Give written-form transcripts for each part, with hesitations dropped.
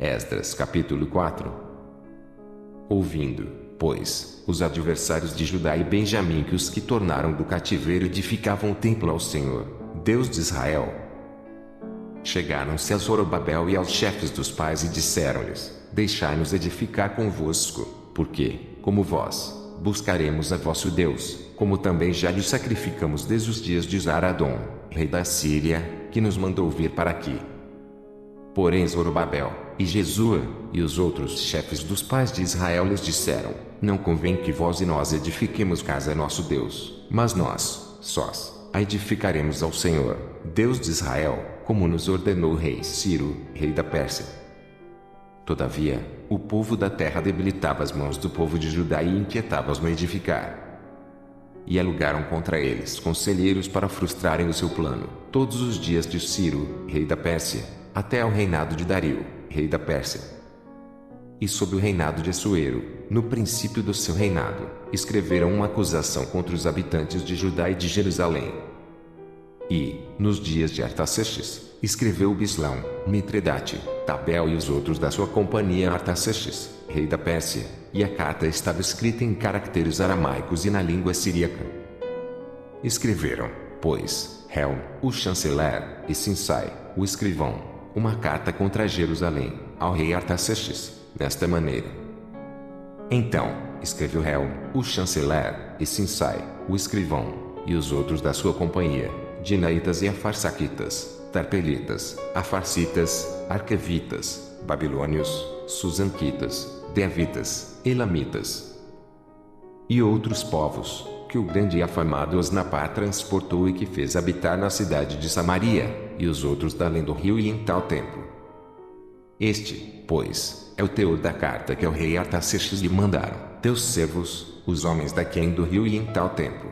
Esdras capítulo 4. Ouvindo, pois, os adversários de Judá e Benjamim que os que tornaram do cativeiro edificavam o templo ao Senhor, Deus de Israel, chegaram-se a Zorobabel e aos chefes dos pais e disseram-lhes: Deixai-nos edificar convosco, porque, como vós, buscaremos a vosso Deus, como também já lhe sacrificamos desde os dias de Zaradom, rei da Síria, que nos mandou vir para aqui. Porém Zorobabel, e Jesua, e os outros chefes dos pais de Israel lhes disseram: Não convém que vós e nós edifiquemos casa a nosso Deus, mas nós, sós, a edificaremos ao Senhor, Deus de Israel, como nos ordenou o rei Ciro, rei da Pérsia. Todavia, o povo da terra debilitava as mãos do povo de Judá e inquietava-os no edificar. E alugaram contra eles conselheiros para frustrarem o seu plano, todos os dias de Ciro, rei da Pérsia, até ao reinado de Dario, rei da Pérsia. E sob o reinado de Assuero, no princípio do seu reinado, escreveram uma acusação contra os habitantes de Judá e de Jerusalém. E, nos dias de Artaxerxes, escreveu Bislão, Mitredate, Tabel e os outros da sua companhia a Artaxerxes, rei da Pérsia, e a carta estava escrita em caracteres aramaicos e na língua siríaca. Escreveram, pois, Helm, o chanceler, e Sinsai, o escrivão, uma carta contra Jerusalém, ao rei Artaxerxes, desta maneira. Então, escreveu Helm, o chanceler, e Sinsai, o escrivão, e os outros da sua companhia, Dinaitas e Afarsaquitas, Tarpelitas, Afarsitas, Arquevitas, Babilônios, Susanquitas, Devitas, Elamitas e outros povos, que o grande e afamado Osnapar transportou e que fez habitar na cidade de Samaria, e os outros da além do rio e em tal tempo. Este, pois, é o teor da carta que ao rei Artaxerxes lhe mandaram, teus servos, os homens daquém do rio e em tal tempo.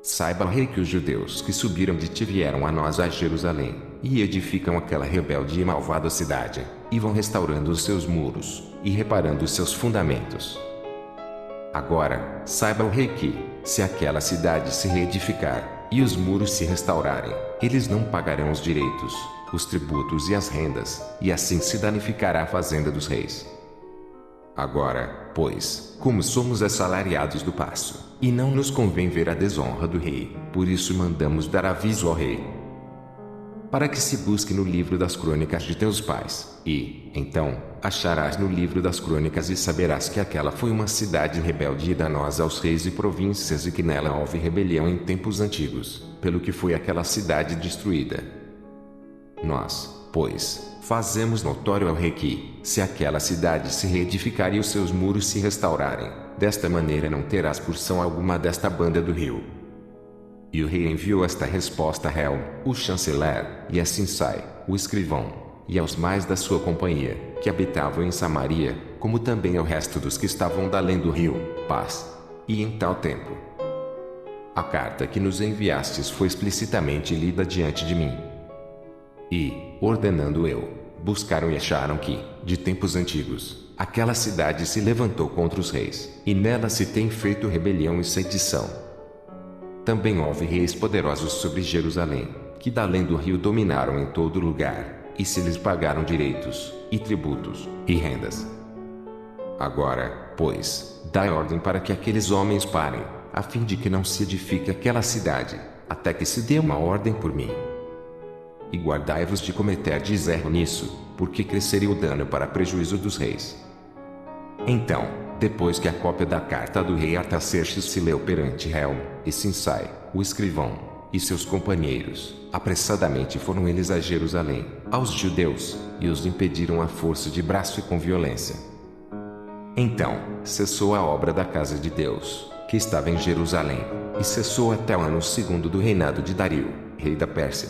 Saiba, rei, que os judeus que subiram de ti vieram a nós a Jerusalém, e edificam aquela rebelde e malvada cidade, e vão restaurando os seus muros, e reparando os seus fundamentos. Agora, saiba o rei que, se aquela cidade se reedificar, e os muros se restaurarem, eles não pagarão os direitos, os tributos e as rendas, e assim se danificará a fazenda dos reis. Agora, pois, como somos assalariados do paço, e não nos convém ver a desonra do rei, por isso mandamos dar aviso ao rei, para que se busque no livro das crônicas de teus pais, e, então, acharás no livro das crônicas e saberás que aquela foi uma cidade rebelde e danosa aos reis e províncias e que nela houve rebelião em tempos antigos, pelo que foi aquela cidade destruída. Nós, pois, fazemos notório ao rei que, se aquela cidade se reedificar e os seus muros se restaurarem, desta maneira não terás porção alguma desta banda do rio. E o rei enviou esta resposta a Helm, o chanceler, e a Sinsai, o escrivão, e aos mais da sua companhia, que habitavam em Samaria, como também ao resto dos que estavam da além do rio, paz. E em tal tempo, a carta que nos enviastes foi explicitamente lida diante de mim. E, ordenando eu, buscaram e acharam que, de tempos antigos, aquela cidade se levantou contra os reis, e nela se tem feito rebelião e sedição. Também houve reis poderosos sobre Jerusalém, que da além do rio dominaram em todo lugar, e se lhes pagaram direitos, e tributos, e rendas. Agora, pois, dai ordem para que aqueles homens parem, a fim de que não se edifique aquela cidade, até que se dê uma ordem por mim. E guardai-vos de cometerdes erro nisso, porque cresceria o dano para prejuízo dos reis. Então, depois que a cópia da carta do rei Artaxerxes se leu perante Helm, e Sinsai, o escrivão, e seus companheiros, apressadamente foram eles a Jerusalém, aos judeus, e os impediram à força de braço e com violência. Então, cessou a obra da casa de Deus, que estava em Jerusalém, e cessou até o ano segundo do reinado de Dario, rei da Pérsia.